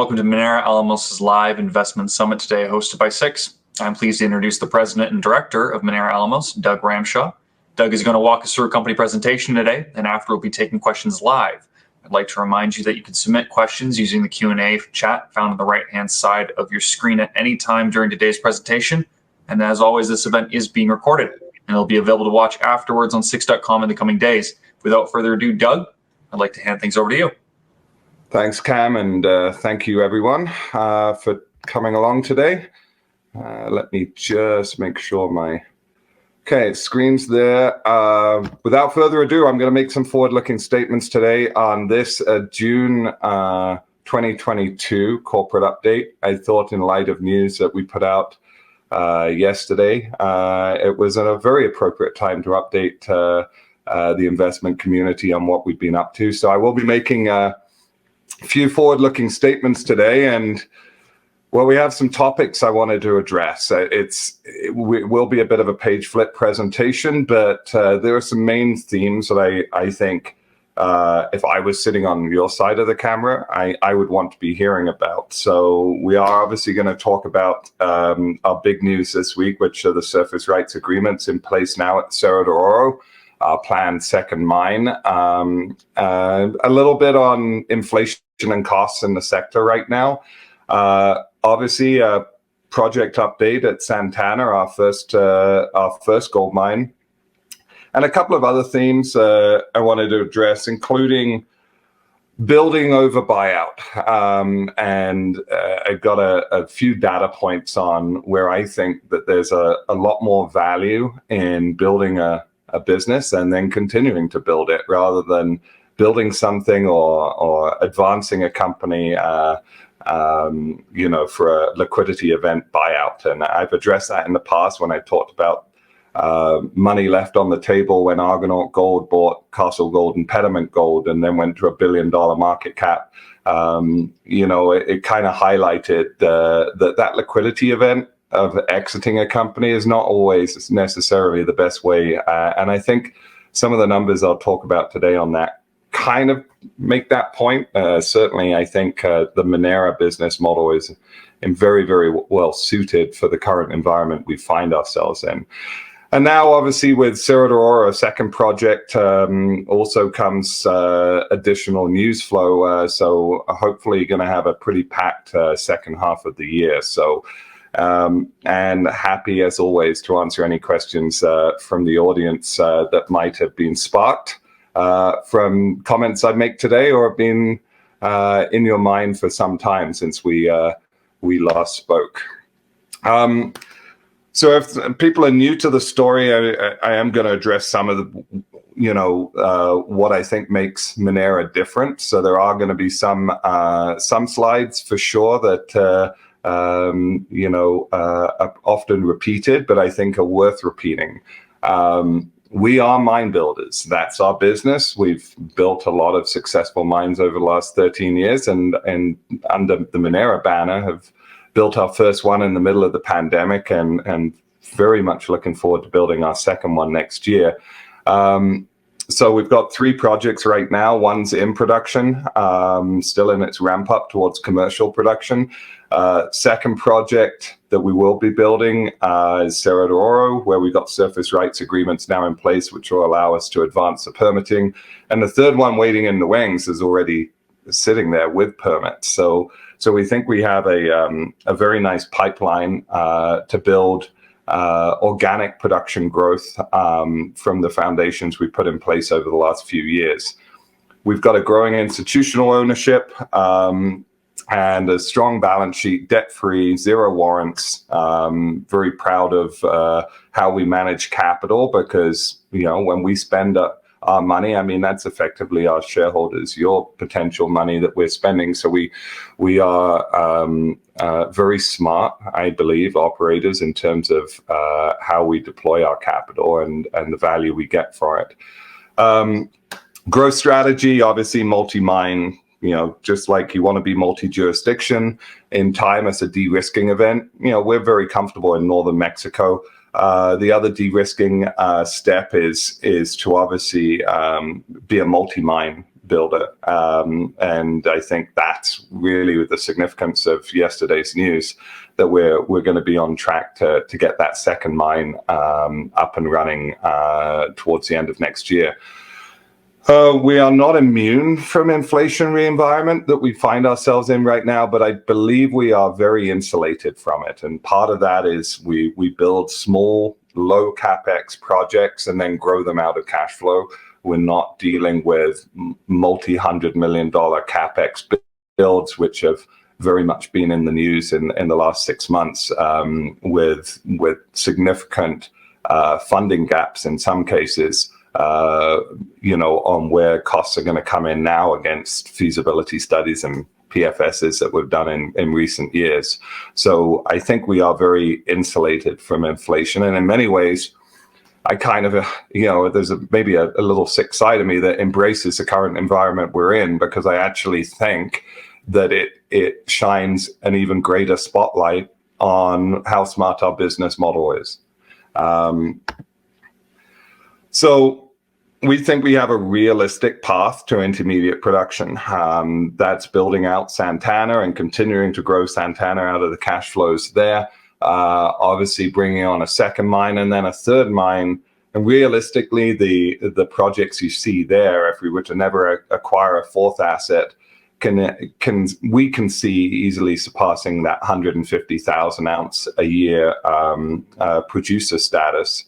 welcome to Minera Alamos' live investment summit today, hosted by Six. I'm pleased to introduce the president and director of Minera Alamos, Doug Ramshaw. Doug is going to walk us through a company presentation today, and after we'll be taking questions live. I'd like to remind you that you can submit questions using the Q&A chat found on the right-hand side of your screen at any time during today's presentation. And as always, this event is being recorded, and it'll be available to watch afterwards on Six.com in the coming days. Without further ado, Doug, I'd like to hand things over to you. Thanks, Cam, and thank you, everyone, for coming along today. Let me just make sure my screen's there. Without further ado, I'm going to make some forward-looking statements today on this June 2022 corporate update. I thought, in light of news that we put out yesterday, it was a very appropriate time to update the investment community on what we've been up to. So I will be making a few forward-looking statements today, and well, we have some topics I wanted to address. It will be a bit of a page flip presentation, but there are some main themes that I think if I was sitting on your side of the camera, I would want to be hearing about. So we are obviously going to talk about our big news this week, which are the surface rights agreements in place now at Cerro de Oro, our planned second mine. A little bit on inflation and costs in the sector right now. Obviously, a project update at Santana, our first gold mine, and a couple of other themes I wanted to address, including building over buyout. And I've got a few data points on where I think that there's a lot more value in building a business and then continuing to build it, rather than building something or advancing a company for a liquidity event buyout. And I've addressed that in the past when I talked about money left on the table when Argonaut Gold bought Castle Gold and Pediment Gold and then went to $1 billion market cap. It kind of highlighted that liquidity event of exiting a company is not always necessarily the best way. And I think some of the numbers I'll talk about today on that kind of make that point. Certainly, I think the Minera business model is very, very well suited for the current environment we find ourselves in. And now, obviously, with Cerro de Oro, a second project, also comes additional news flow. So hopefully going to have a pretty packed second half of the year. So, and happy, as always, to answer any questions from the audience that might have been sparked from comments I make today, or have been in your mind for some time since we last spoke. So if people are new to the story, I am going to address some of the, what I think makes Minera different. So there are going to be some slides for sure that are often repeated, but I think are worth repeating. We are mine builders. That's our business. We've built a lot of successful mines over the last 13 years, and under the Minera banner have built our first one in the middle of the pandemic, and very much looking forward to building our second one next year. So we've got 3 projects right now. One's in production, still in its ramp up towards commercial production. Second project that we will be building is Cerro de Oro, where we've got surface rights agreements now in place, which will allow us to advance the permitting. And the third one, waiting in the wings, is already sitting there with permits. So we think we have a very nice pipeline to build organic production growth from the foundations we put in place over the last few years. We've got a growing institutional ownership and a strong balance sheet, debt-free, 0 warrants. Very proud of how we manage capital, because when we spend our money, I mean, that's effectively our shareholders, your potential money that we're spending. So we are very smart, I believe, operators in terms of how we deploy our capital and the value we get for it. Growth strategy, obviously multi-mine, just like you want to be multi-jurisdiction. In time, as a de-risking event, we're very comfortable in northern Mexico. The other de-risking step is to obviously be a multi-mine builder. And I think that's really the significance of yesterday's news, that we're going to be on track to get that second mine up and running towards the end of next year. We are not immune from inflationary environment that we find ourselves in right now, but I believe we are very insulated from it. And part of that is we build small, low capex projects and then grow them out of cash flow. We're not dealing with multi-$100 million capex builds, which have very much been in the news in the last 6 months, with significant funding gaps in some cases, on where costs are going to come in now against feasibility studies and PFSs that we've done in recent years. So I think we are very insulated from inflation. And in many ways, I kind of, there's maybe a little sick side of me that embraces the current environment we're in, because I actually think that it shines an even greater spotlight on how smart our business model is. So we think we have a realistic path to intermediate production. That's building out Santana and continuing to grow Santana out of the cash flows there. Obviously bringing on a second mine and then a third mine. And realistically, the projects you see there, if we were to never acquire a fourth asset, we can see easily surpassing that 150,000 ounce a year producer status.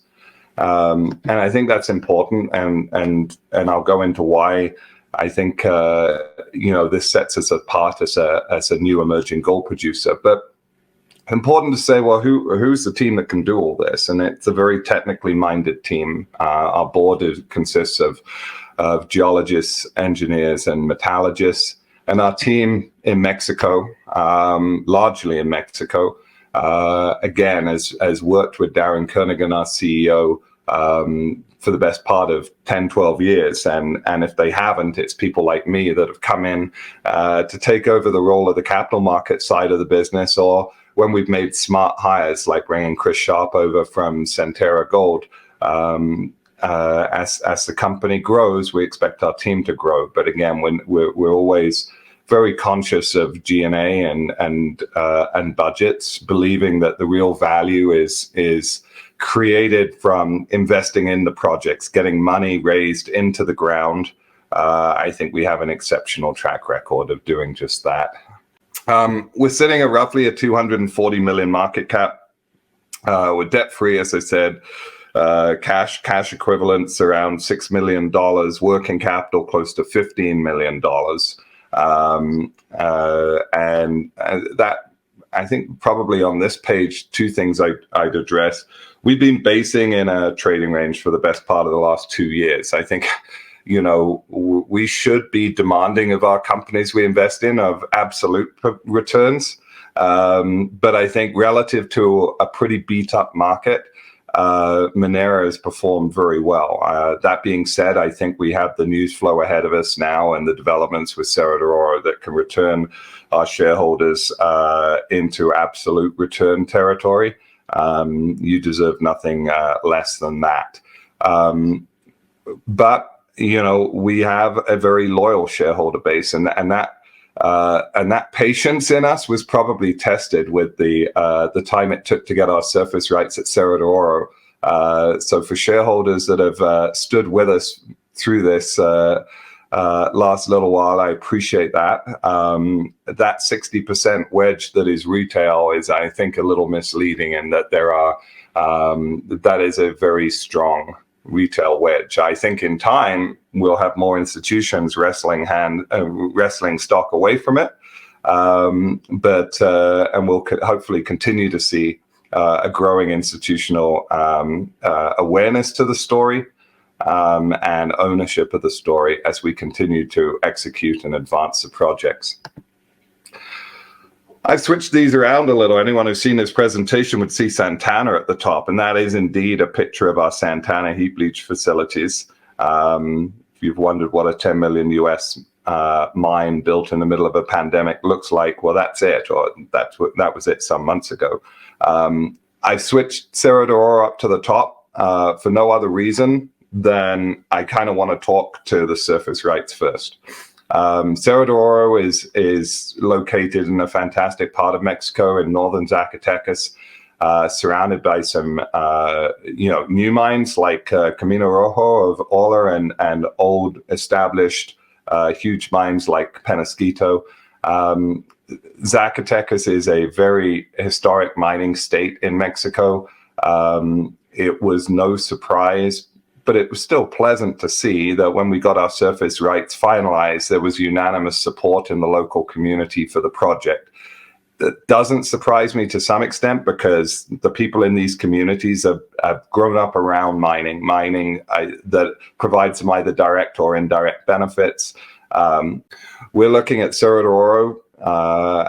And I think that's important, and I'll go into why I think this sets us apart as a new emerging gold producer. But important to say, well, who's the team that can do all this? And it's a very technically minded team. Our board consists of geologists, engineers, and metallurgists. And our team in Mexico, largely in Mexico, again, has worked with Darren Kernigan, our CEO, for the best part of 10, 12 years. And if they haven't, it's people like me that have come in to take over the role of the capital market side of the business, or when we've made smart hires like bringing Chris Sharp over from Centerra Gold. As the company grows, we expect our team to grow. But again, we're always very conscious of G&A and budgets, believing that the real value is created from investing in the projects, getting money raised into the ground. I think we have an exceptional track record of doing just that. We're sitting at roughly a 240 million market cap. We're debt free, as I said. Cash equivalents around $6 million, working capital close to $15 million. And that, I think, probably on this page, two things I'd address. We've been basing in a trading range for the best part of the last 2 years. I think, we should be demanding of our companies we invest in of absolute returns. But I think relative to a pretty beat up market, Minera has performed very well. That being said, I think we have the news flow ahead of us now and the developments with Cerro de Oro that can return our shareholders into absolute return territory. You deserve nothing less than that. But we have a very loyal shareholder base, and that patience in us was probably tested with the time it took to get our surface rights at Cerro de Oro. So for shareholders that have stood with us through this last little while, I appreciate that. That 60% wedge that is retail is, I think, a little misleading in that that is a very strong retail wedge. I think in time we'll have more institutions wrestling stock away from it, but we'll hopefully continue to see a growing institutional awareness to the story and ownership of the story as we continue to execute and advance the projects. I've switched these around a little. Anyone who's seen this presentation would see Santana at the top, and that is indeed a picture of our Santana heap leach facilities. If you've wondered what a $10 million US mine built in the middle of a pandemic looks like, well, that's it, or that was it some months ago. I've switched Cerro de Oro up to the top for no other reason then I kind of want to talk to the surface rights first. Cerro de Oro is located in a fantastic part of Mexico in northern Zacatecas, surrounded by some new mines like Camino Rojo of Ola and old established huge mines like Penasquito. Zacatecas is a very historic mining state in Mexico. It was no surprise, but it was still pleasant to see that when we got our surface rights finalized, there was unanimous support in the local community for the project. That doesn't surprise me to some extent because the people in these communities have grown up around mining that provides them either direct or indirect benefits. We're looking at Cerro de Oro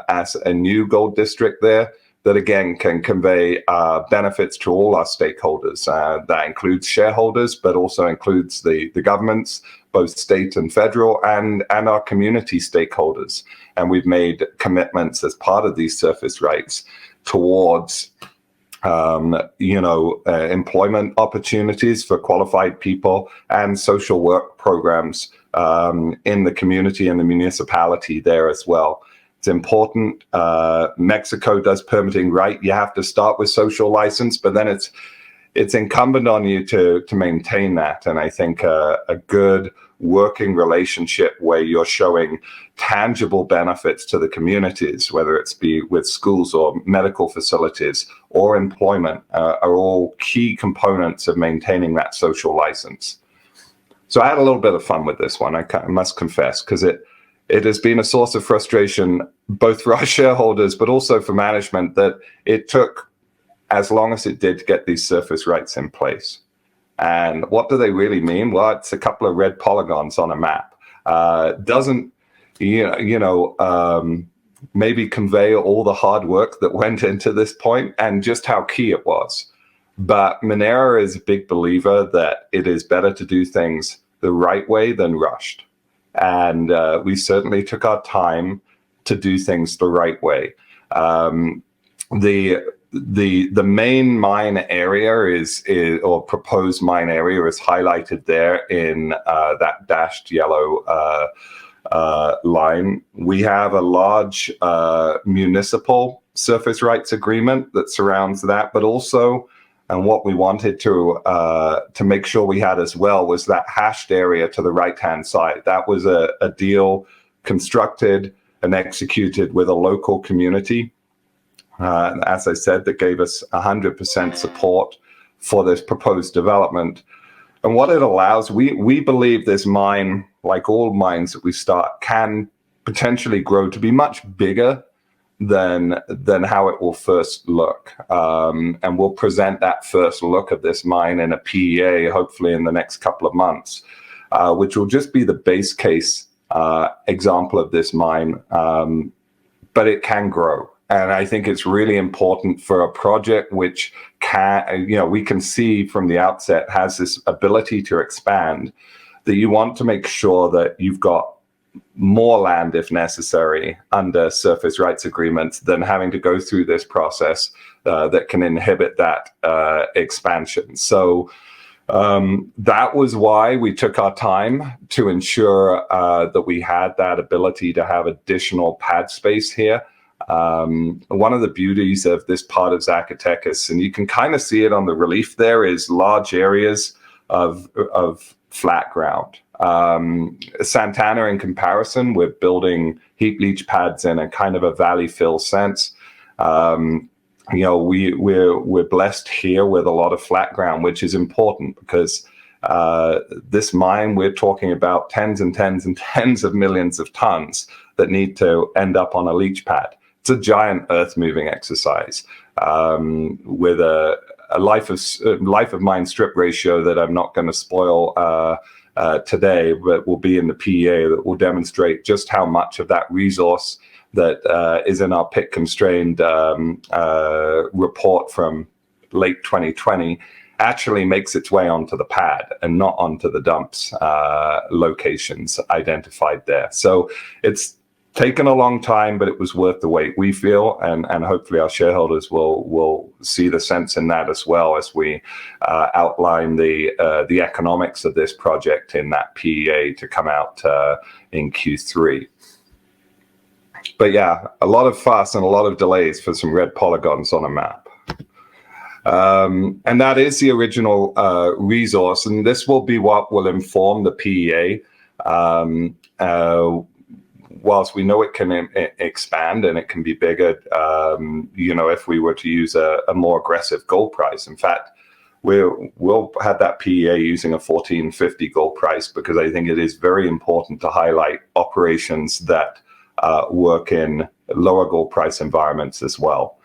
as a new gold district there that again can convey benefits to all our stakeholders. That includes shareholders, but also includes the governments, both state and federal, and our community stakeholders. And we've made commitments as part of these surface rights towards employment opportunities for qualified people and social work programs in the community and the municipality there as well. It's important. Mexico does permitting right. You have to start with social license, but then it's incumbent on you to maintain that. And I think a good working relationship where you're showing tangible benefits to the communities, whether it's be with schools or medical facilities or employment, are all key components of maintaining that social license. So I had a little bit of fun with this one, I must confess, because it has been a source of frustration both for our shareholders, but also for management, that it took as long as it did to get these surface rights in place. And what do they really mean? Well, it's a couple of red polygons on a map. Doesn't, maybe convey all the hard work that went into this point and just how key it was. But Minera is a big believer that it is better to do things the right way than rushed. And we certainly took our time to do things the right way. The main mine area or proposed mine area is highlighted there in that dashed yellow line. We have a large municipal surface rights agreement that surrounds that, but also, and what we wanted to make sure we had as well was that hashed area to the right-hand side. That was a deal constructed and executed with a local community. As I said, that gave us 100% support for this proposed development. And what it allows, we believe this mine, like all mines that we start, can potentially grow to be much bigger than how it will first look. And we'll present that first look of this mine in a PEA, hopefully in the next couple of months, which will just be the base case example of this mine. But it can grow. And I think it's really important for a project which we can see from the outset has this ability to expand, that you want to make sure that you've got more land if necessary under surface rights agreements than having to go through this process that can inhibit that expansion. So that was why we took our time to ensure that we had that ability to have additional pad space here. One of the beauties of this part of Zacatecas, and you can kind of see it on the relief there, is large areas of flat ground. Santana, in comparison, we're building heap leach pads in a kind of a valley fill sense. We're blessed here with a lot of flat ground, which is important because this mine, we're talking about tens and tens and tens of millions of tons that need to end up on a leach pad. It's a giant earth moving exercise with a life of mine strip ratio that I'm not going to spoil today, but will be in the PEA that will demonstrate just how much of that resource that is in our pit constrained report from late 2020 actually makes its way onto the pad and not onto the dumps locations identified there. So it's taken a long time, but it was worth the wait, we feel, and hopefully our shareholders will see the sense in that as well as we outline the economics of this project in that PEA to come out in Q3. But yeah, a lot of fuss and a lot of delays for some red polygons on a map. And that is the original resource, and this will be what will inform the PEA. Whilst we know it can expand and it can be bigger, if we were to use a more aggressive gold price. In fact, we'll have that PEA using a $1,450 gold price, because I think it is very important to highlight operations that work in lower gold price environments as well.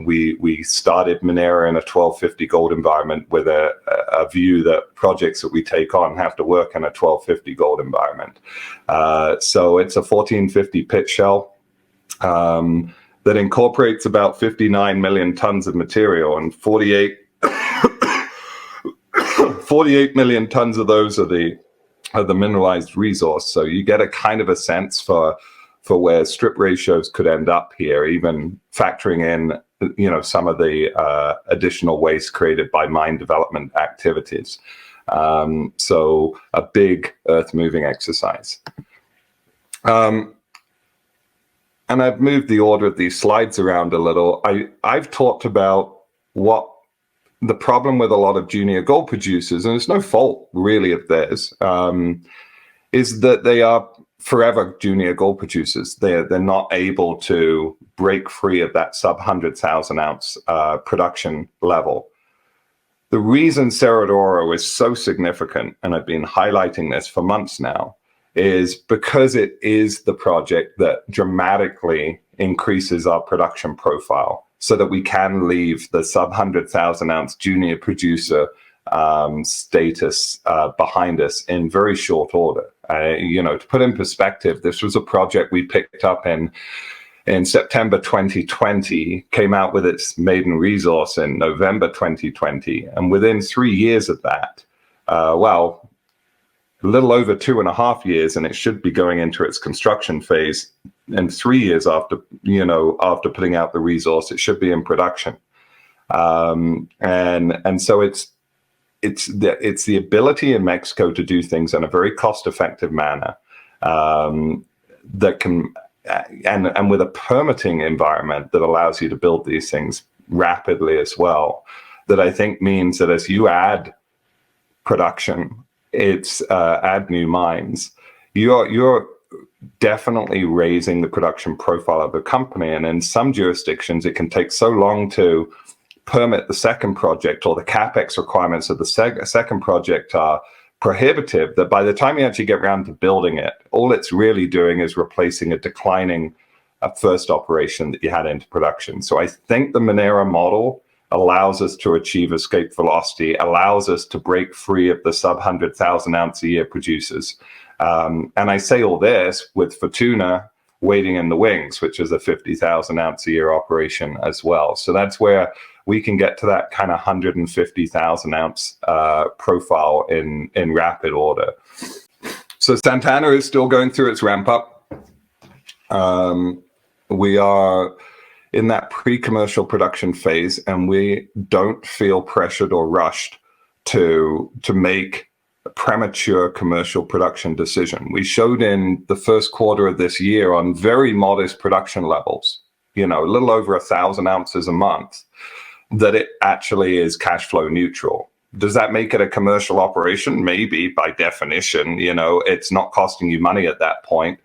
We started Minera in a $1,250 gold environment with a view that projects that we take on have to work in a $1,250 gold environment. So it's a $1,450 pit shell that incorporates about 59 million tons of material, and 48 million tons of those are the mineralized resource. So you get a kind of a sense for where strip ratios could end up here, even factoring in, some of the additional waste created by mine development activities. So a big earth moving exercise. And I've moved the order of these slides around a little. I've talked about what the problem with a lot of junior gold producers, and it's no fault really of theirs, is that they are forever junior gold producers. They're not able to break free of that sub 100,000 ounce production level. The reason Cerro de Oro is so significant, and I've been highlighting this for months now, is because it is the project that dramatically increases our production profile, so that we can leave the sub 100,000 ounce junior producer status behind us in very short order. To put in perspective, this was a project we picked up in September 2020, came out with its maiden resource in November 2020, and within 3 years of that, a little over 2.5 years, and it should be going into its construction phase. And 3 years after putting out the resource, it should be in production. And so it's the ability in Mexico to do things in a very cost-effective manner, that can, and with a permitting environment that allows you to build these things rapidly as well, that I think means that as you add production, add new mines, you're definitely raising the production profile of the company. And in some jurisdictions, it can take so long to permit the second project, or the capex requirements of the second project are prohibitive, that by the time you actually get around to building it, all it's really doing is replacing a declining first operation that you had into production. So I think the Minera model allows us to achieve escape velocity, allows us to break free of the sub 100,000 ounce a year producers. And I say all this with Fortuna waiting in the wings, which is a 50,000 ounce a year operation as well. So that's where we can get to that kind of 150,000 ounce profile in rapid order. So Santana is still going through its ramp up. We are in that pre-commercial production phase, and we don't feel pressured or rushed to make a premature commercial production decision. We showed in the first quarter of this year on very modest production levels, a little over 1,000 ounces a month, that it actually is cash flow neutral. Does that make it a commercial operation? Maybe, by definition. It's not costing you money at that point.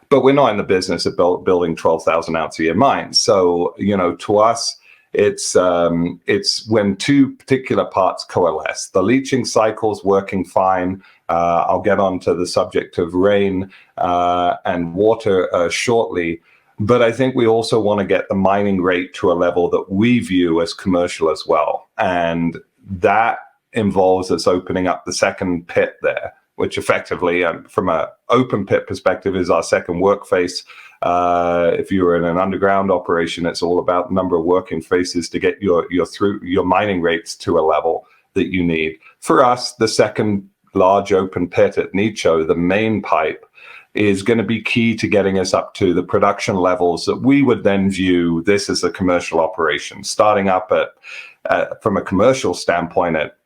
But we're not in the business of building 12,000 ounce a year mines. So, to us, it's when two particular parts coalesce. The leaching cycle's working fine. I'll get onto the subject of rain and water shortly. But I think we also want to get the mining rate to a level that we view as commercial as well. And that involves us opening up the second pit there, which effectively, from an open pit perspective, is our second work face. If you were in an underground operation, it's all about the number of working faces to get your mining rates to a level that you need. For us, the second large open pit at Nicho, the main pipe, is going to be key to getting us up to the production levels that we would then view this as a commercial operation, starting up from a commercial standpoint at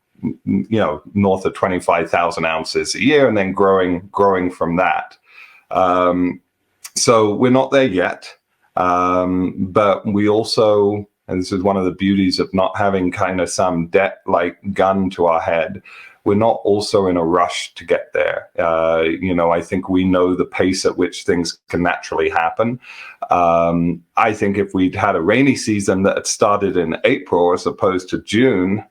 north of 25,000 ounces a year, and then growing from that. So we're not there yet, but we also, and this is one of the beauties of not having kind of some debt-like gun to our head, we're not also in a rush to get there. I think we know the pace at which things can naturally happen. I think if we'd had a rainy season that had started in April as opposed to June,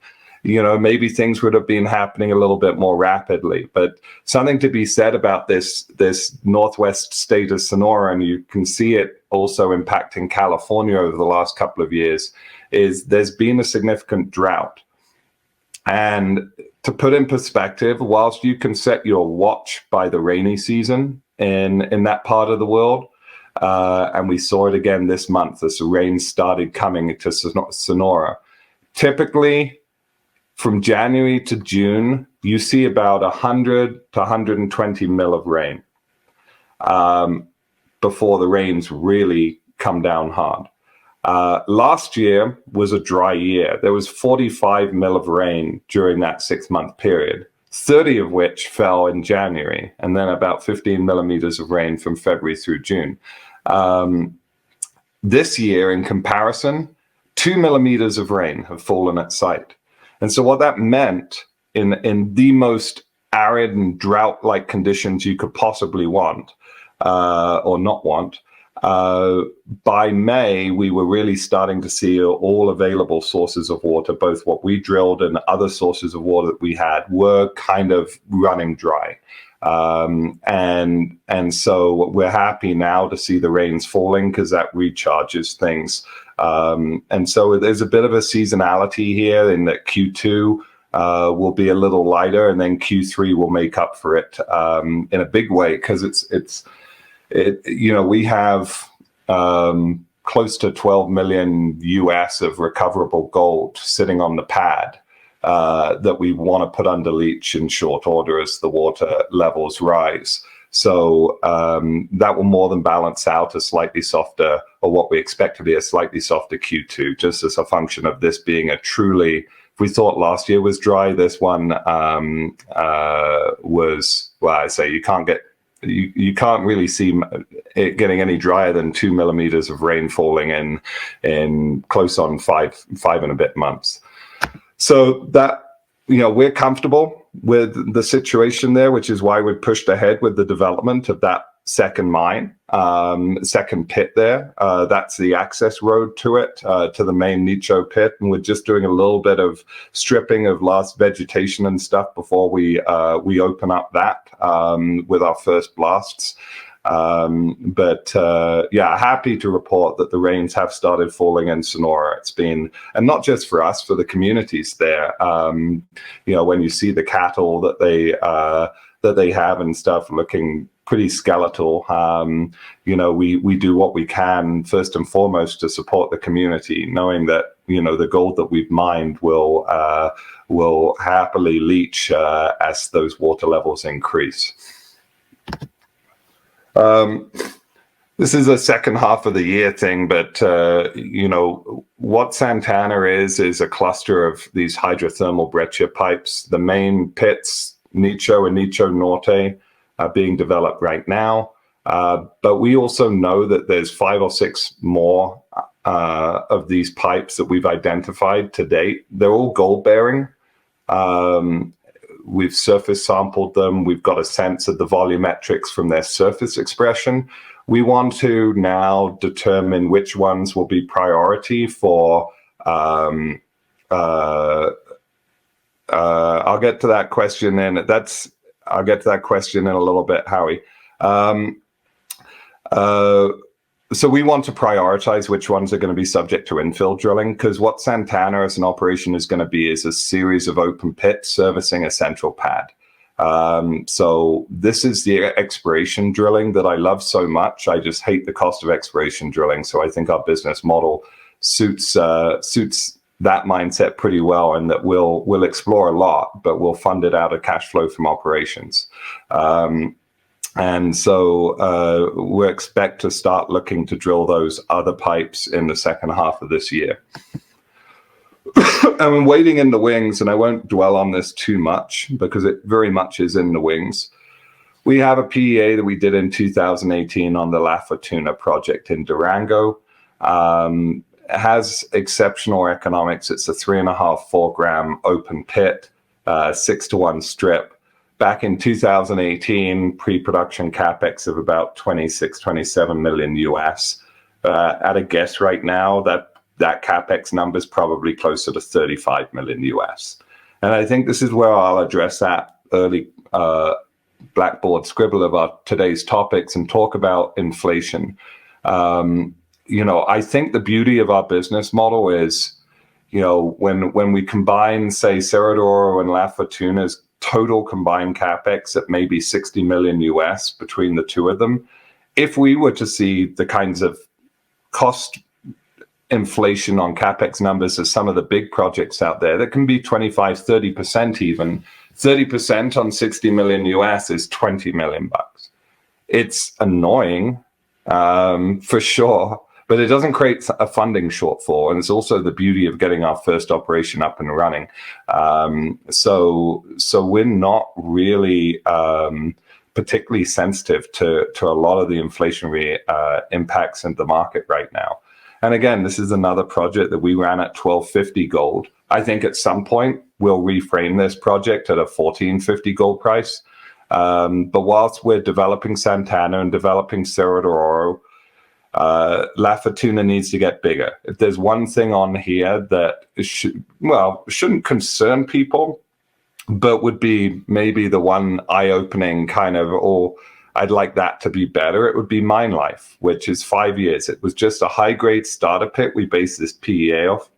maybe things would have been happening a little bit more rapidly. But something to be said about this northwest state of Sonora, and you can see it also impacting California over the last couple of years, is there's been a significant drought. And to put in perspective, whilst you can set your watch by the rainy season in that part of the world, and we saw it again this month as the rain started coming to Sonora, typically from January to June, you see about 100 to 120 mil of rain before the rains really come down hard. Last year was a dry year. There was 45 mil of rain during that 6-month period, 30 of which fell in January, and then about 15 millimeters of rain from February through June. This year, in comparison, 2 millimeters of rain have fallen at site. And so what that meant in the most arid and drought-like conditions you could possibly want or not want, by May, we were really starting to see all available sources of water, both what we drilled and other sources of water that we had, were kind of running dry. And so we're happy now to see the rains falling because that recharges things. And so there's a bit of a seasonality here in that Q2 will be a little lighter, and then Q3 will make up for it in a big way, because we have close to 12 million US of recoverable gold sitting on the pad that we want to put under leach in short order as the water levels rise. So that will more than balance out a slightly softer, or what we expect to be a slightly softer Q2, just as a function of this being a truly, if we thought last year was dry, this one was, well, I say you can't really see it getting any drier than 2 millimeters of rain falling in close on five and a bit months. So that, we're comfortable with the situation there, which is why we pushed ahead with the development of that second mine, second pit there. That's the access road to it, to the main Nicho pit. And we're just doing a little bit of stripping of last vegetation and stuff before we open up that with our first blasts. But happy to report that the rains have started falling in Sonora. It's been, and not just for us, for the communities there. When you see the cattle that they have and stuff looking pretty skeletal, we do what we can first and foremost to support the community, knowing that the gold that we've mined will happily leach as those water levels increase. This is a second half of the year thing, but what Santana is a cluster of these hydrothermal breccia pipes. The main pits, Nicho and Nicho Norte, are being developed right now. But we also know that there's 5 or 6 more of these pipes that we've identified to date. They're all gold bearing. We've surface sampled them. We've got a sense of the volumetrics from their surface expression. We want to now determine which ones will be priority for. I'll get to that question in. I'll get to that question in a little bit, Howie. So we want to prioritize which ones are going to be subject to infill drilling, because what Santana as an operation is going to be is a series of open pits servicing a central pad. So this is the exploration drilling that I love so much. I just hate the cost of exploration drilling. So I think our business model suits that mindset pretty well, and that we'll explore a lot, but we'll fund it out of cash flow from operations. And so we expect to start looking to drill those other pipes in the second half of this year. I'm waiting in the wings, and I won't dwell on this too much because it very much is in the wings. We have a PEA that we did in 2018 on the La Fortuna project in Durango. It has exceptional economics. It's a 3.5-4 gram open pit, 6-to-1 strip. Back in 2018, pre-production capex of about 27 million US. At a guess right now, that capex number is probably closer to 35 million US. And I think this is where I'll address that early blackboard scribble about today's topics and talk about inflation. I think the beauty of our business model is, when we combine, say, Cerro de Oro and La Fortuna's total combined capex at maybe 60 million US between the two of them, if we were to see the kinds of cost inflation on capex numbers as some of the big projects out there, that can be 25, 30% even. 30% on 60 million US is 20 million bucks. It's annoying, for sure, but it doesn't create a funding shortfall. And it's also the beauty of getting our first operation up and running. So we're not really particularly sensitive to a lot of the inflationary impacts in the market right now. And again, this is another project that we ran at $1,250 gold. I think at some point we'll reframe this project at a $1,450 gold price. But whilst we're developing Santana and developing Cerro de Oro, La Fortuna needs to get bigger. If there's one thing on here that shouldn't concern people, but would be maybe the one eye-opening kind of, or I'd like that to be better, it would be mine life, which is 5 years. It was just a high-grade starter pit we based this PEA off.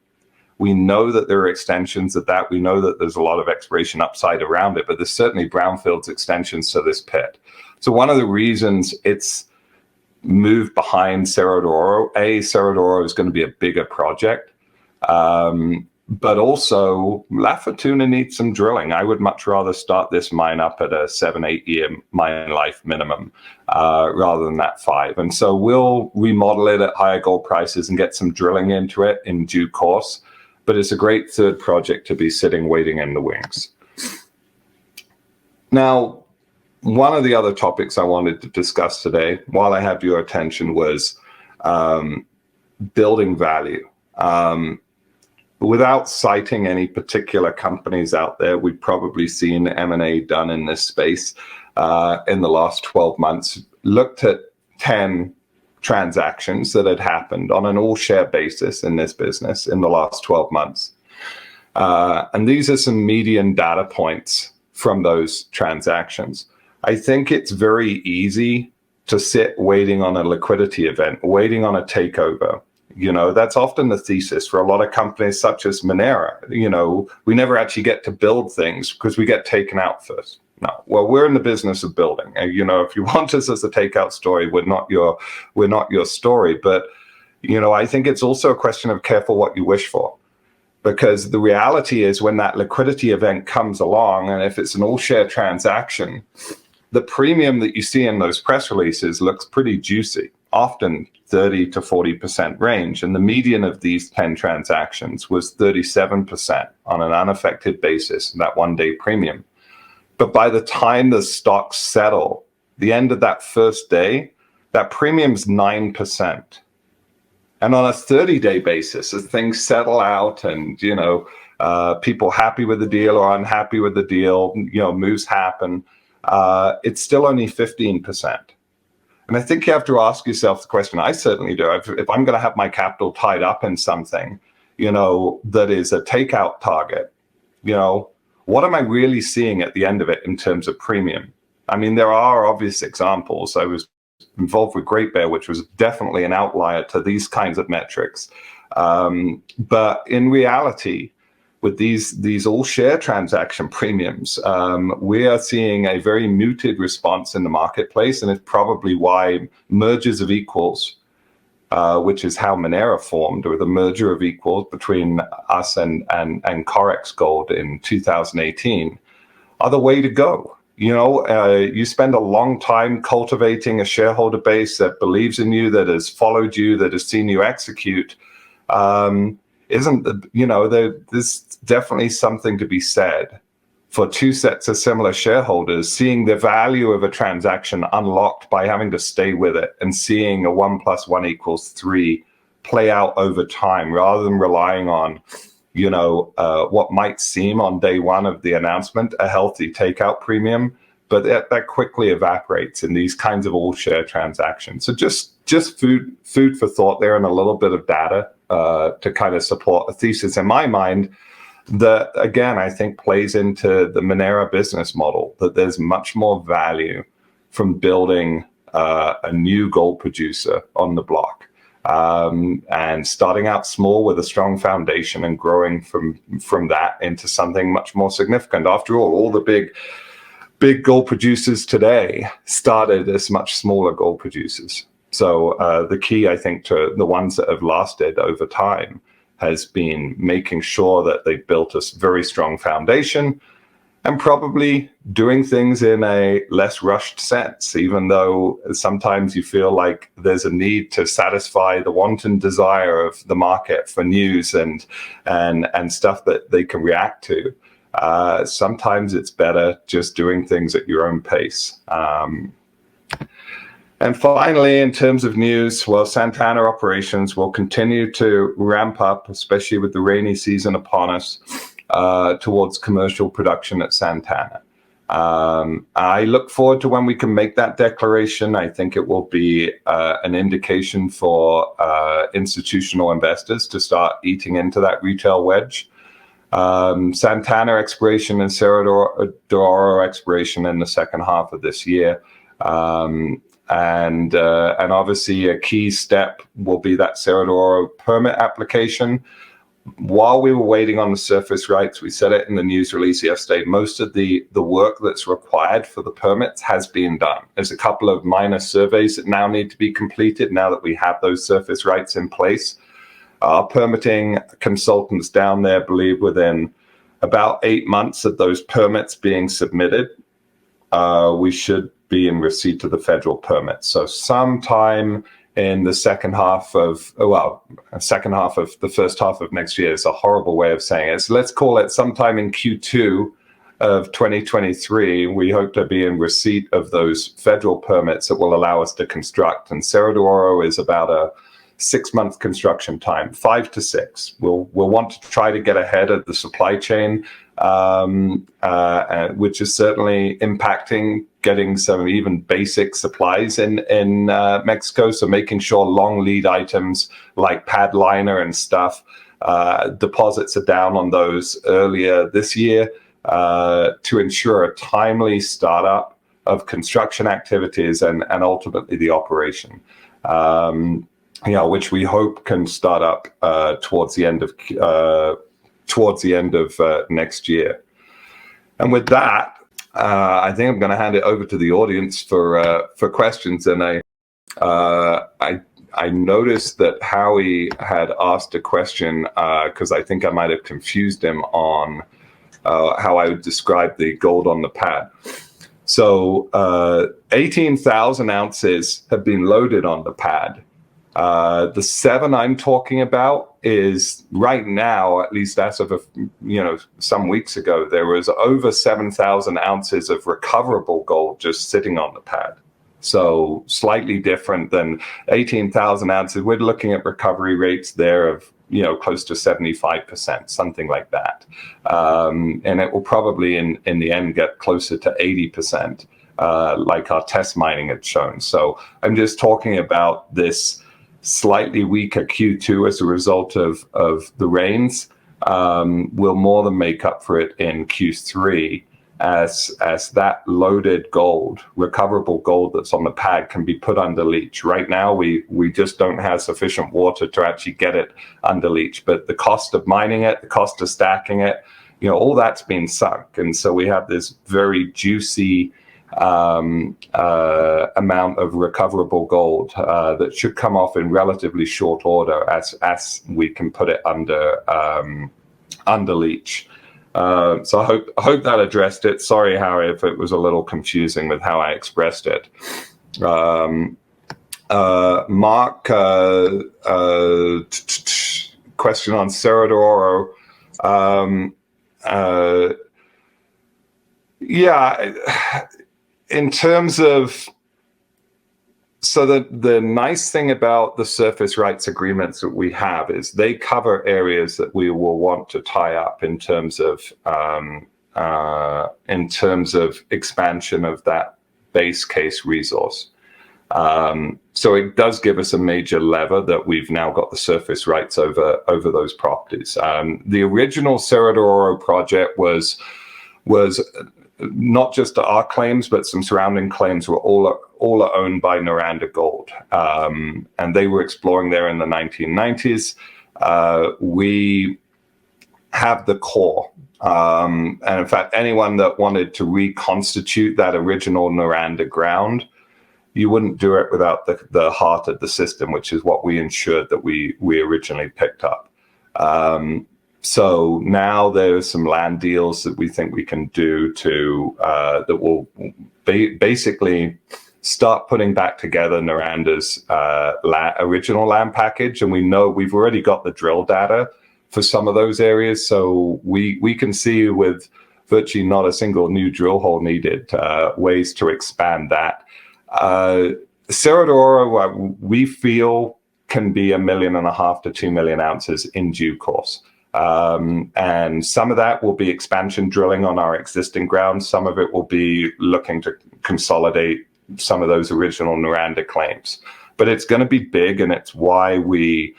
We know that there are extensions of that. We know that there's a lot of exploration upside around it, but there's certainly brownfields extensions to this pit. So one of the reasons it's moved behind Cerro de Oro, Cerro de Oro is going to be a bigger project, but also La Fortuna needs some drilling. I would much rather start this mine up at a 7-8 year mine life minimum rather than that 5. And so we'll remodel it at higher gold prices and get some drilling into it in due course. But it's a great third project to be sitting waiting in the wings. Now, one of the other topics I wanted to discuss today, while I have your attention, was building value. Without citing any particular companies out there, we've probably seen M&A done in this space in the last 12 months. Looked at 10 transactions that had happened on an all-share basis in this business in the last 12 months. And these are some median data points from those transactions. I think it's very easy to sit waiting on a liquidity event, waiting on a takeover. That's often the thesis for a lot of companies such as Minera. We never actually get to build things because we get taken out first. No, well, we're in the business of building. And, if you want us as a takeout story, we're not your story. But, I think it's also a question of careful what you wish for. Because the reality is when that liquidity event comes along, and if it's an all-share transaction, the premium that you see in those press releases looks pretty juicy, often 30 to 40% range. And the median of these 10 transactions was 37% on an unaffected basis, that one-day premium. But by the time the stocks settle, the end of that first day, that premium's 9%. And on a 30-day basis, as things settle out and, people happy with the deal or unhappy with the deal, moves happen, it's still only 15%. And I think you have to ask yourself the question, I certainly do, if I'm going to have my capital tied up in something, that is a takeout target, what am I really seeing at the end of it in terms of premium? I mean, there are obvious examples. I was involved with Great Bear, which was definitely an outlier to these kinds of metrics. But in reality, with these all-share transaction premiums, we are seeing a very muted response in the marketplace, and it's probably why mergers of equals, which is how Minera formed, or the merger of equals between us and Corex Gold in 2018, are the way to go. you spend a long time cultivating a shareholder base that believes in you, that has followed you, that has seen you execute. There's definitely something to be said for two sets of similar shareholders seeing the value of a transaction unlocked by having to stay with it and seeing a 1 + 1 = 3 play out over time, rather than relying on what might seem on day one of the announcement a healthy takeout premium, but that quickly evaporates in these kinds of all share transactions. So just food for thought there, and a little bit of data to kind of support a thesis in my mind that, again, I think plays into the Minera business model, that there's much more value from building a new gold producer on the block. And starting out small with a strong foundation and growing from that into something much more significant. After all the big gold producers today started as much smaller gold producers. So the key, I think, to the ones that have lasted over time has been making sure that they've built a very strong foundation, and probably doing things in a less rushed sense, even though sometimes you feel like there's a need to satisfy the wanton desire of the market for news and stuff that they can react to. Sometimes it's better just doing things at your own pace. And finally, in terms of news, well, Santana operations will continue to ramp up, especially with the rainy season upon us, towards commercial production at Santana. I look forward to when we can make that declaration. I think it will be an indication for institutional investors to start eating into that retail wedge. Santana expiration and Cerro de Oro expiration in the second half of this year. And obviously a key step will be that Cerro de Oro permit application. While we were waiting on the surface rights, we said it in the news release yesterday, most of the work that's required for the permits has been done. There's a couple of minor surveys that now need to be completed now that we have those surface rights in place. Our permitting consultants down there believe within about 8 months of those permits being submitted, we should be in receipt of the federal permits. So sometime in the second half of the first half of next year is a horrible way of saying it. So let's call it sometime in Q2 of 2023, we hope to be in receipt of those federal permits that will allow us to construct. And Cerro de Oro is about a 6-month construction time, 5 to 6. We'll want to try to get ahead of the supply chain, which is certainly impacting getting some even basic supplies in Mexico. So making sure long lead items like pad liner and stuff, deposits are down on those earlier this year to ensure a timely startup of construction activities and ultimately the operation. Which we hope can start up towards the end of next year. And with that, I think I'm going to hand it over to the audience for questions. And I noticed that Howie had asked a question because I think I might have confused him on how I would describe the gold on the pad. So 18,000 ounces have been loaded on the pad. The 7 I'm talking about is right now, at least as of some weeks ago, there was over 7,000 ounces of recoverable gold just sitting on the pad. So slightly different than 18,000 ounces. We're looking at recovery rates there of close to 75%, something like that, and it will probably in the end get closer to 80%, like our test mining had shown. So I'm just talking about this slightly weaker Q2 as a result of the rains will more than make up for it in Q3 as that loaded gold, recoverable gold that's on the pad can be put under leach. Right now we just don't have sufficient water to actually get it under leach, but the cost of mining it, the cost of stacking it, all that's been sunk. And so we have this very juicy amount of recoverable gold that should come off in relatively short order as we can put it under leach. So I hope that addressed it. Sorry, Harry, if it was a little confusing with how I expressed it. Mark, question on Cerro de Oro. Yeah, in terms of, so the nice thing about the surface rights agreements that we have is they cover areas that we will want to tie up in terms of expansion of that base case resource. So it does give us a major lever that we've now got the surface rights over those properties. The original Cerro de Oro project was not just our claims, but some surrounding claims were all owned by Noranda Gold, and they were exploring there in the 1990s. We have the core, and in fact, anyone that wanted to reconstitute that original Noranda ground, you wouldn't do it without the heart of the system, which is what we ensured that we originally picked up. So now there's some land deals that we think we can do to that will basically start putting back together Noranda's original land package, and we know we've already got the drill data for some of those areas, so we can see with virtually not a single new drill hole needed ways to expand that. Cerro de Oro, we feel, can be 1.5 million to 2 million ounces in due course. And some of that will be expansion drilling on our existing ground. Some of it will be looking to consolidate some of those original Noranda claims. But it's going to be big, and it's why we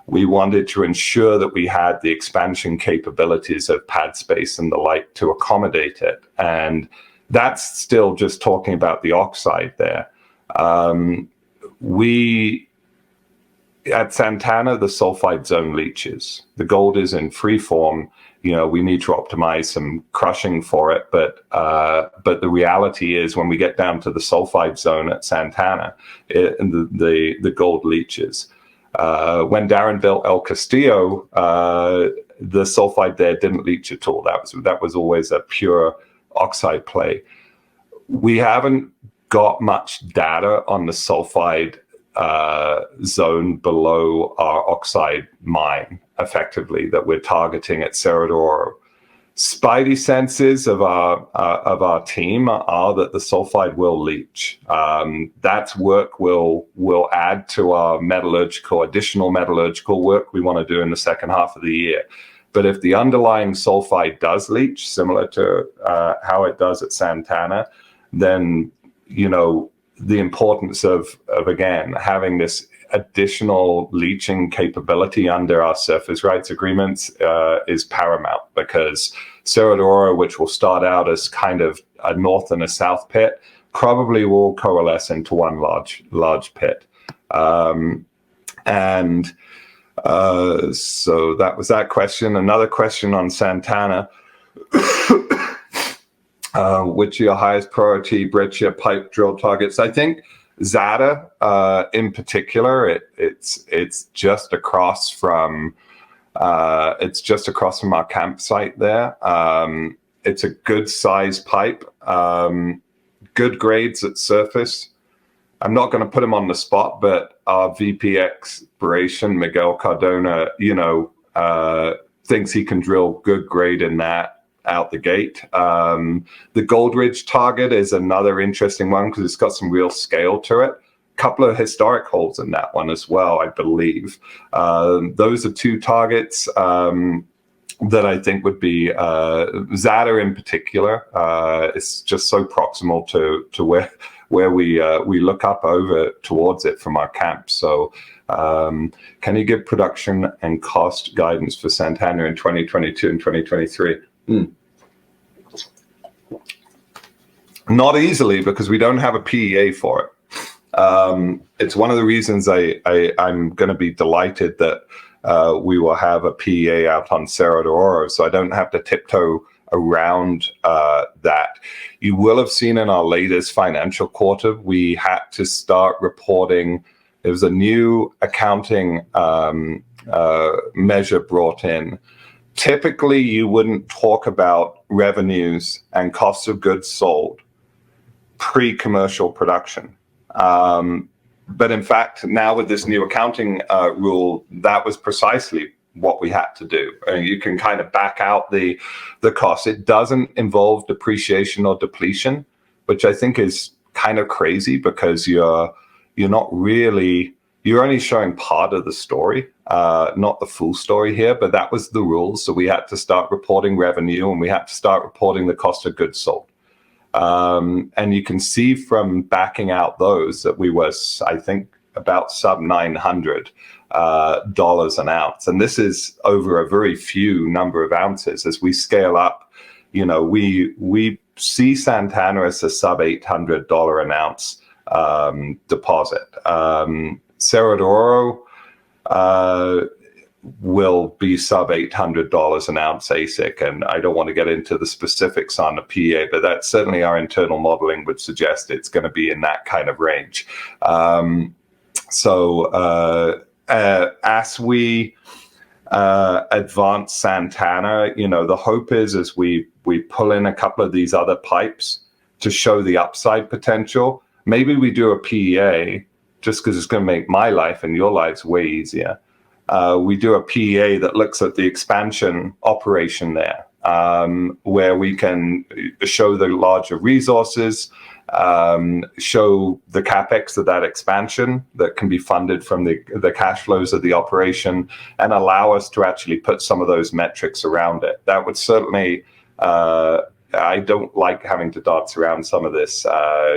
wanted to ensure that we had the expansion capabilities of pad space and the like to accommodate it. And that's still just talking about the oxide there. At Santana, the sulfide zone leaches. The gold is in free form. You know, we need to optimize some crushing for it, but the reality is when we get down to the sulfide zone at Santana, the gold leaches. When Darren built El Castillo, the sulfide there didn't leach at all. That was always a pure oxide play. We haven't got much data on the sulfide zone below our oxide mine, effectively, that we're targeting at Cerro de Oro. Spidey senses of our team are that the sulfide will leach. That's work will add to our additional metallurgical work we want to do in the second half of the year. But if the underlying sulfide does leach, similar to how it does at Santana, then, you know, the importance of again, having this additional leaching capability under our surface rights agreements is paramount, because Cerro de Oro, which will start out as kind of a north and a south pit, probably will coalesce into one large pit. So that was that question. Another question on Santana. Which are your highest priority breccia pipe drill targets? I think Zata, in particular, it's just across from our campsite there. It's a good size pipe, good grades at surface. I'm not going to put him on the spot, but our VP Exploration, Miguel Cardona, thinks he can drill good grade in that out the gate. The Goldridge Target is another interesting one because it's got some real scale to it. A couple of historic holes in that one as well, I believe. Those are two targets that I think would be Zata in particular. It's just so proximal to where we look up over towards it from our camp. So can you give production and cost guidance for Santana in 2022 and 2023? Not easily, because we don't have a PEA for it. It's one of the reasons I'm going to be delighted that we will have a PEA out on Cerro de Oro, so I don't have to tiptoe around that. You will have seen in our latest financial quarter, we had to start reporting. There was a new accounting measure brought in typically you wouldn't talk about revenues and costs of goods sold pre-commercial production. But in fact, now with this new accounting rule, that was precisely what we had to do. You can kind of back out the cost. It doesn't involve depreciation or depletion, which I think is kind of crazy because you're only showing part of the story, not the full story here, but that was the rules. So we had to start reporting revenue and we had to start reporting the cost of goods sold. And you can see from backing out those that we were, I think, about sub $900 an ounce. And this is over a very few number of ounces. As we scale up, we see Santana as a sub $800 an ounce deposit. Cerro de Oro will be sub $800 an ounce AISC, and I don't want to get into the specifics on the PEA, but that's certainly our internal modeling would suggest it's going to be in that kind of range. As we advance Santana, the hope is as we pull in a couple of these other pipes to show the upside potential. Maybe we do a PEA just because it's going to make my life and your lives way easier. We do a PEA that looks at the expansion operation there, where we can show the larger resources, show the capex of that expansion that can be funded from the cash flows of the operation, and allow us to actually put some of those metrics around it. That would certainly, I don't like having to dance around some of this.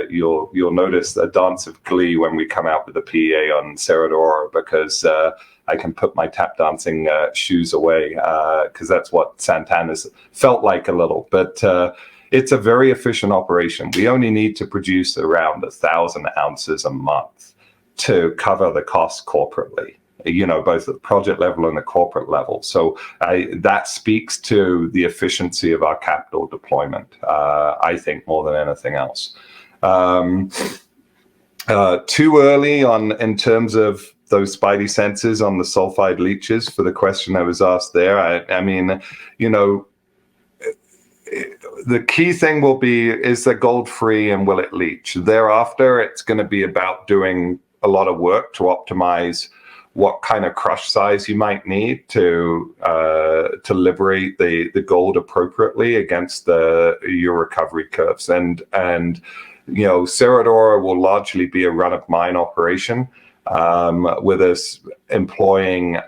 You'll notice a dance of glee when we come out with the PEA on Cerro de Oro, because I can put my tap dancing shoes away, because that's what Santana's felt like a little. But it's a very efficient operation. We only need to produce around 1,000 ounces a month to cover the costs corporately, both at the project level and the corporate level. So that speaks to the efficiency of our capital deployment, I think, more than anything else. Too early in terms of those spidey senses on the sulfide leaches for the question I was asked there. I mean, the key thing will be, is the gold free and will it leach? Thereafter, it's going to be about doing a lot of work to optimize what kind of crush size you might need to liberate the gold appropriately against your recovery curves. And Cerro de Oro will largely be a run-of-mine operation, with us employing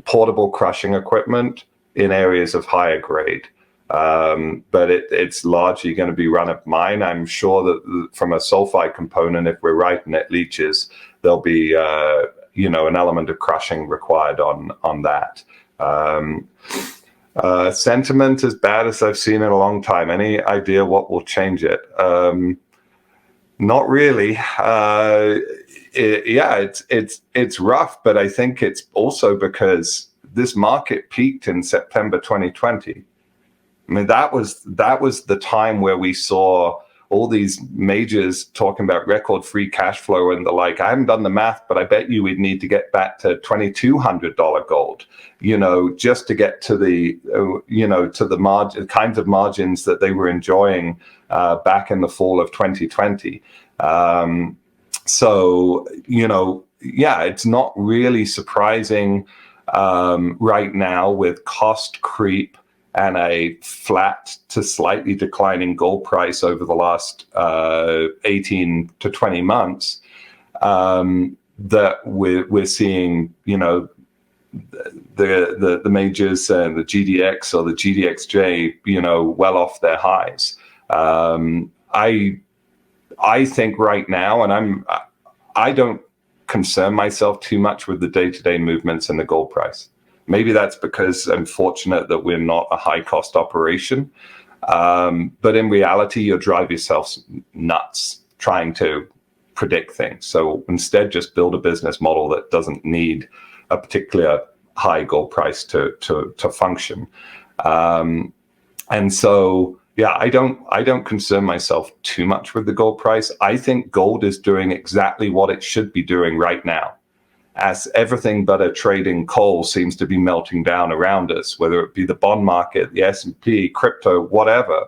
portable crushing equipment in areas of higher grade. But it's largely going to be run-of-mine. I'm sure that from a sulfide component, if we're right and it leaches, there'll be an element of crushing required on that. Sentiment as bad as I've seen in a long time. Any idea what will change it? Not really. It's rough, but I think it's also because this market peaked in September 2020. I mean, that was the time where we saw all these majors talking about record free cash flow and the like. I haven't done the math, but I bet you we'd need to get back to $2,200 gold, just to get to the, to the margin, kinds of margins that they were enjoying back in the fall of 2020. It's not really surprising right now with cost creep and a flat to slightly declining gold price over the last 18 to 20 months, that we're seeing, the majors and the GDX or the GDXJ, well off their highs. I think right now, and I don't concern myself too much with the day-to-day movements in the gold price. Maybe that's because I'm fortunate that we're not a high-cost operation. But in reality, you'll drive yourself nuts trying to predict things. So instead, just build a business model that doesn't need a particular high gold price to function. I don't concern myself too much with the gold price. I think gold is doing exactly what it should be doing right now. as everything but a trading coal seems to be melting down around us, whether it be the bond market, the S&P, crypto, whatever,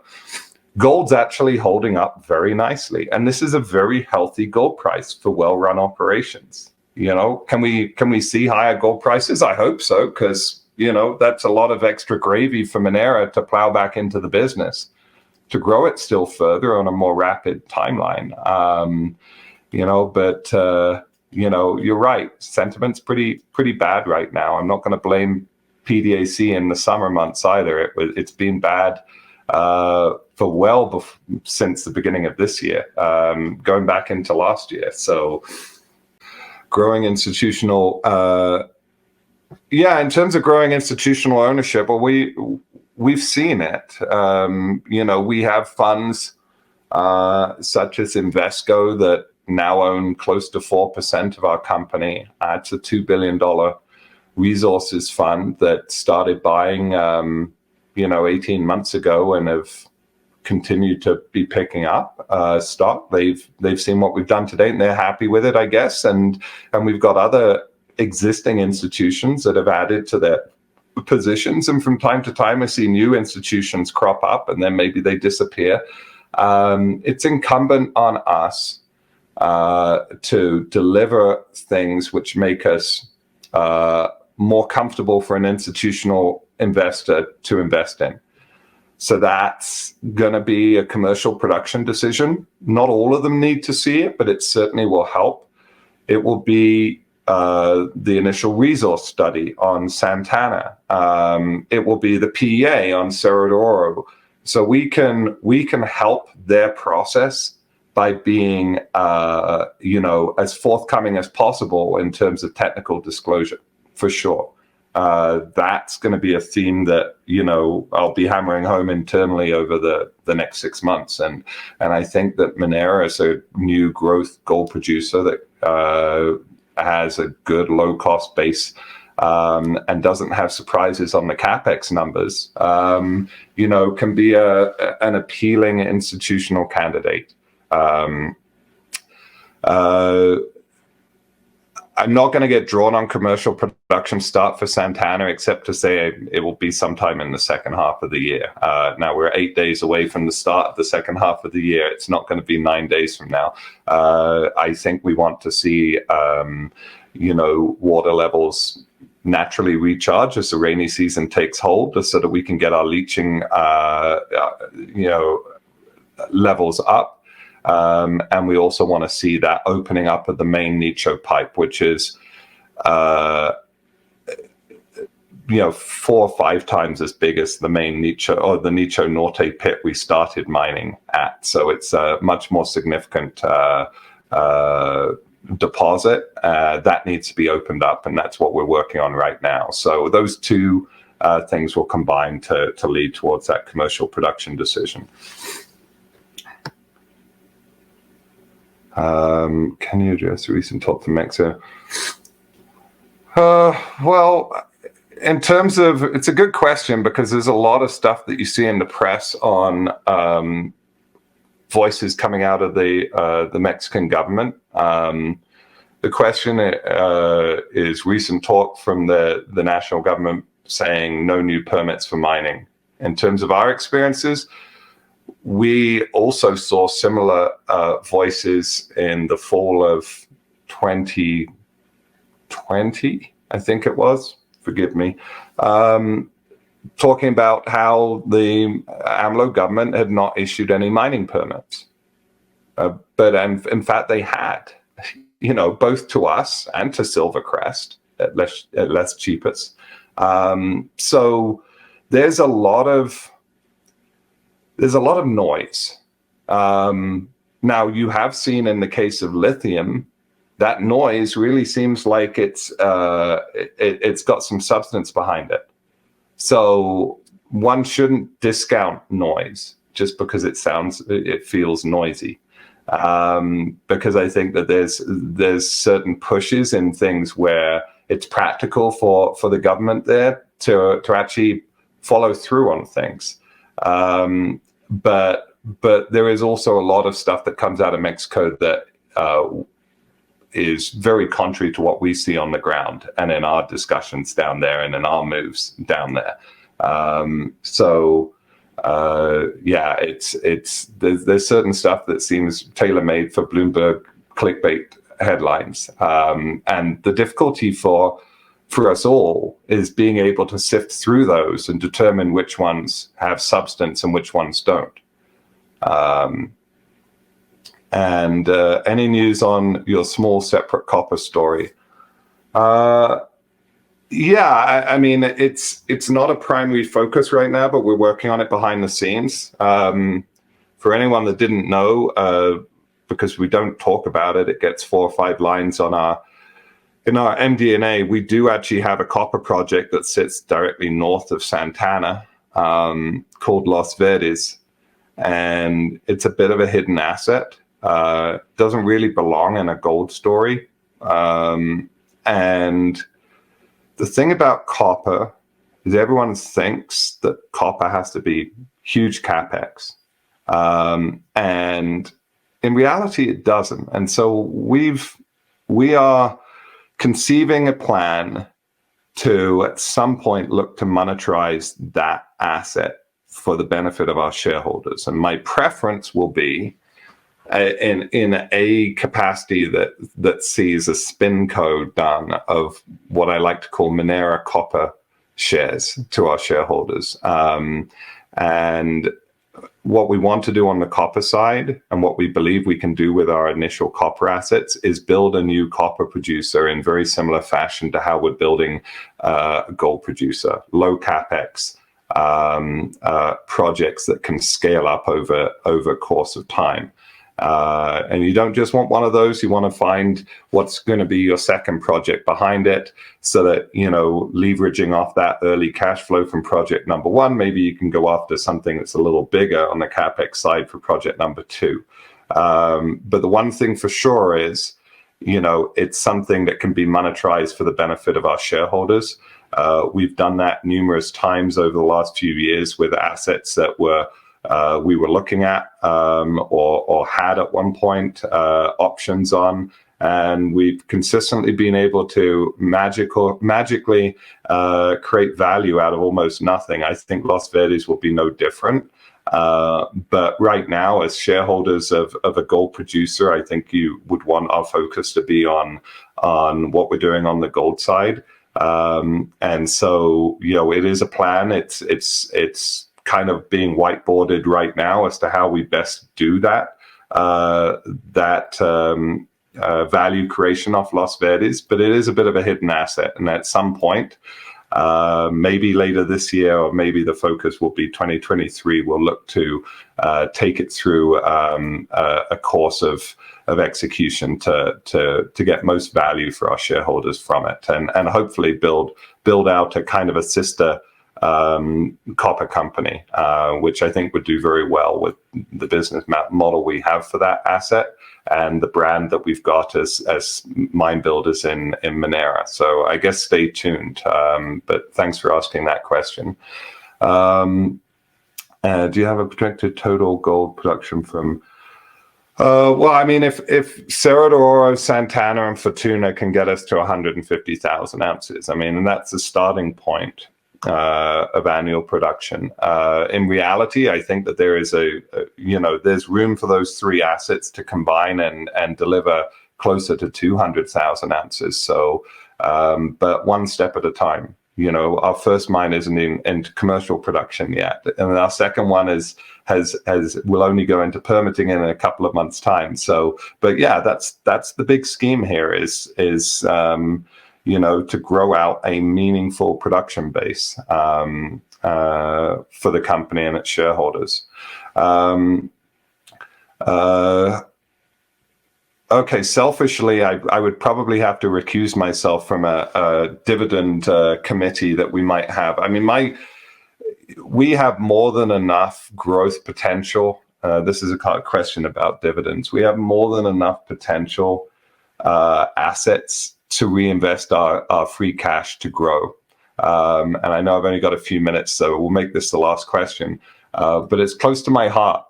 gold's actually holding up very nicely. And this is a very healthy gold price for well-run operations. You know, can we see higher gold prices? I hope so, because, you know, that's a lot of extra gravy for Minera to plow back into the business, to grow it still further on a more rapid timeline. You know, but you know, you're right. Sentiment's pretty bad right now. I'm not going to blame PDAC in the summer months either. It's been bad for since the beginning of this year, going back into last year. So growing institutional, in terms of growing institutional ownership, well, we've seen it. You know, we have funds such as Invesco that now own close to 4% of our company. It's a $2 billion resources fund that started buying, 18 months ago and have continued to be picking up stock. They've seen what we've done to date and they're happy with it, I guess. And we've got other existing institutions that have added to their positions. And from time to time, I see new institutions crop up and then maybe they disappear. It's incumbent on us to deliver things which make us more comfortable for an institutional investor to invest in. So that's going to be a commercial production decision. Not all of them need to see it, but it certainly will help. It will be the initial resource study on Santana. It will be the PEA on Cerro de Oro. So we can help their process by being, as forthcoming as possible in terms of technical disclosure, for sure. That's going to be a theme that, I'll be hammering home internally over the next 6 months. And I think that Minera is a new growth gold producer that has a good low-cost base and doesn't have surprises on the CapEx numbers, can be an appealing institutional candidate. I'm not going to get drawn on commercial production start for Santana, except to say it will be sometime in the second half of the year. Now we're 8 days away from the start of the second half of the year. It's not going to be 9 days from now. I think we want to see, water levels naturally recharge as the rainy season takes hold, so that we can get our leaching, levels up. And we also want to see that opening up of the main nicho pipe, which is, 4 or 5 times as big as the main nicho, or the Nicho Norte pit we started mining at. So it's a much more significant deposit that needs to be opened up, and that's what we're working on right now. So those two things will combine to lead towards that commercial production decision. Can you address the recent talk from Mexico? Well, in terms of, it's a good question, because there's a lot of stuff that you see in the press on voices coming out of the Mexican government. The question is recent talk from the national government saying no new permits for mining. In terms of our experiences, we also saw similar voices in the fall of 2020, I think it was, forgive me, talking about how the AMLO government had not issued any mining permits. But in fact, they had, both to us and to Silvercrest at less cheapest. So there's a lot of noise. Now, you have seen in the case of lithium, that noise really seems like it's got some substance behind it. So one shouldn't discount noise just because it feels noisy. Because I think that there's certain pushes in things where it's practical for the government there to actually follow through on things. But there is also a lot of stuff that comes out of Mexico that is very contrary to what we see on the ground and in our discussions down there and in our moves down there. There's certain stuff that seems tailor-made for Bloomberg clickbait headlines, and the difficulty for us all is being able to sift through those and determine which ones have substance and which ones don't. Any news on your small separate copper story? I mean, it's not a primary focus right now, but we're working on it behind the scenes. For anyone that didn't know, because we don't talk about it, it gets 4 or 5 lines in our MD&A. We do actually have a copper project that sits directly north of Santana, called Los Verdes, and it's a bit of a hidden asset. Doesn't really belong in a gold story. And the thing about copper is everyone thinks that copper has to be huge capex. And in reality, it doesn't. And so we are conceiving a plan to, at some point, look to monetize that asset for the benefit of our shareholders. And my preference will be in a capacity that sees a spin code done of what I like to call Minera copper shares to our shareholders. And what we want to do on the copper side, and what we believe we can do with our initial copper assets, is build a new copper producer in very similar fashion to how we're building a gold producer. Low capex projects that can scale up over a course of time. And you don't just want one of those, you want to find what's going to be your second project behind it, so that, leveraging off that early cash flow from project number 1, maybe you can go after something that's a little bigger on the capex side for project number 2. But the one thing for sure is, it's something that can be monetized for the benefit of our shareholders. We've done that numerous times over the last few years with assets that we were looking at or had at one point options on, and we've consistently been able to magically create value out of almost nothing. I think Los Verdes will be no different. But right now, as shareholders of a gold producer, I think you would want our focus to be on what we're doing on the gold side. And so, it is a plan. It's kind of being whiteboarded right now as to how we best do that value creation off Los Verdes, but it is a bit of a hidden asset. And at some point, maybe later this year, or maybe the focus will be 2023, we'll look to take it through a course of execution to get most value for our shareholders from it, and hopefully build out a kind of a sister copper company, which I think would do very well with the business model we have for that asset and the brand that we've got as mine builders in Minera. So I guess stay tuned. But thanks for asking that question. Do you have a projected total gold production from? Well, I mean, if Cerro de Oro, Santana, and Fortuna can get us to 150,000 ounces, I mean, and that's the starting point of annual production. In reality, I think that there is there's room for those 3 assets to combine and deliver closer to 200,000 ounces. So, but one step at a time. Our first mine isn't into commercial production yet, and our second one will only go into permitting in a couple of months' time. So, but yeah, that's the big scheme here is to grow out a meaningful production base for the company and its shareholders. Okay, selfishly, I would probably have to recuse myself from a dividend committee that we might have. I mean, we have more than enough growth potential. This is a question about dividends. We have more than enough potential assets to reinvest our free cash to grow. And I know I've only got a few minutes, so we'll make this the last question. But it's close to my heart.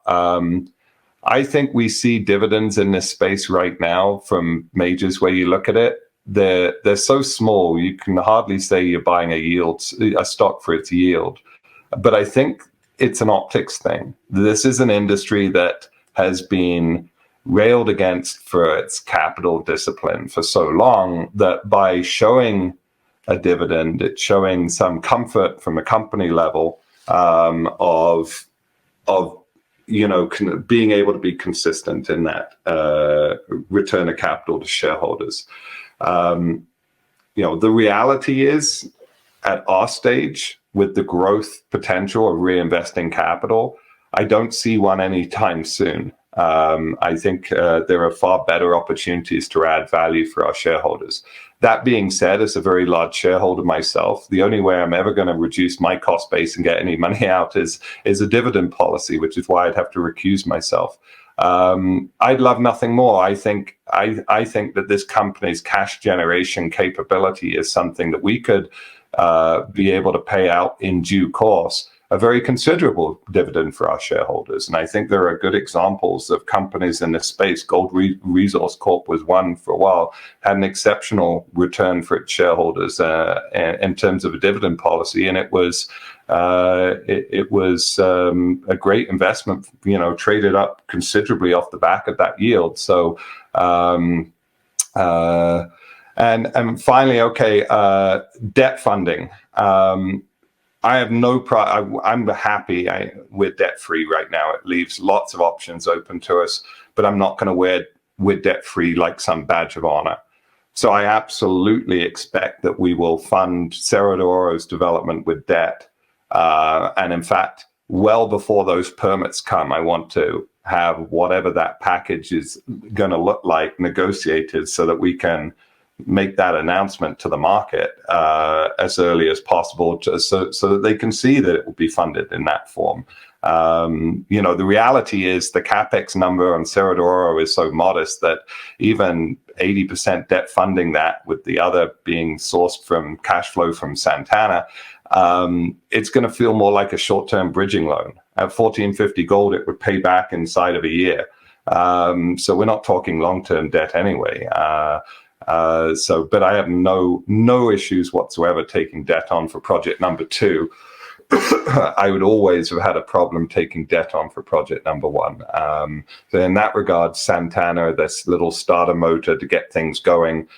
I think we see dividends in this space right now from majors where you look at it. They're so small, you can hardly say you're buying a stock for its yield. But I think it's an optics thing. This is an industry that has been railed against for its capital discipline for so long that by showing a dividend, it's showing some comfort from a company level of being able to be consistent in that return of capital to shareholders. The reality is, at our stage, with the growth potential of reinvesting capital, I don't see one anytime soon. I think there are far better opportunities to add value for our shareholders. That being said, as a very large shareholder myself, the only way I'm ever going to reduce my cost base and get any money out is a dividend policy, which is why I'd have to recuse myself. I'd love nothing more. I think that this company's cash generation capability is something that we could be able to pay out in due course, a very considerable dividend for our shareholders. And I think there are good examples of companies in this space. Gold Resource Corp was one for a while, had an exceptional return for its shareholders in terms of a dividend policy. And it was a great investment, traded up considerably off the back of that yield. So, and finally, debt funding. I have no I'm happy we're debt free right now. It leaves lots of options open to us, but I'm not going to we're debt free like some badge of honor. So I absolutely expect that we will fund Cerro de Oro's development with debt. And in fact, well before those permits come, I want to have whatever that package is going to look like negotiated so that we can make that announcement to the market as early as possible so that they can see that it will be funded in that form. The reality is the CapEx number on Cerro de Oro is so modest that even 80% debt funding that, with the other being sourced from cash flow from Santana, it's going to feel more like a short-term bridging loan. At $1,450 gold, it would pay back inside of a year. So we're not talking long-term debt anyway. But I have no issues whatsoever taking debt on for project number 2. I would always have had a problem taking debt on for project number 1. So in that regard, Santana, this little starter motor to get things going,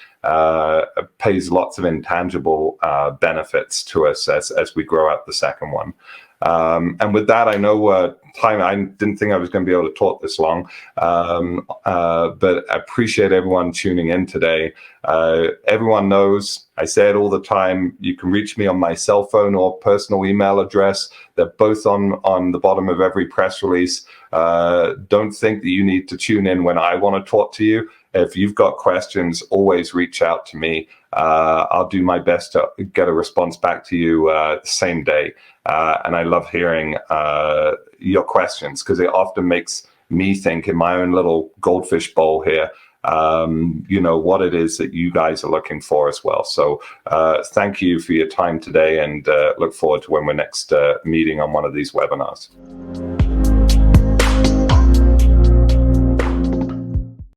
pays lots of intangible benefits to us as we grow out the second one. And with that, I know time, I didn't think I was going to be able to talk this long, but I appreciate everyone tuning in today. Everyone knows, I say it all the time, you can reach me on my cell phone or personal email address. They're both on the bottom of every press release. Don't think that you need to tune in when I want to talk to you. If you've got questions, always reach out to me. I'll do my best to get a response back to you the same day. And I love hearing your questions because it often makes me think in my own little goldfish bowl here, what it is that you guys are looking for as well. So thank you for your time today, and look forward to when we're next meeting on one of these webinars.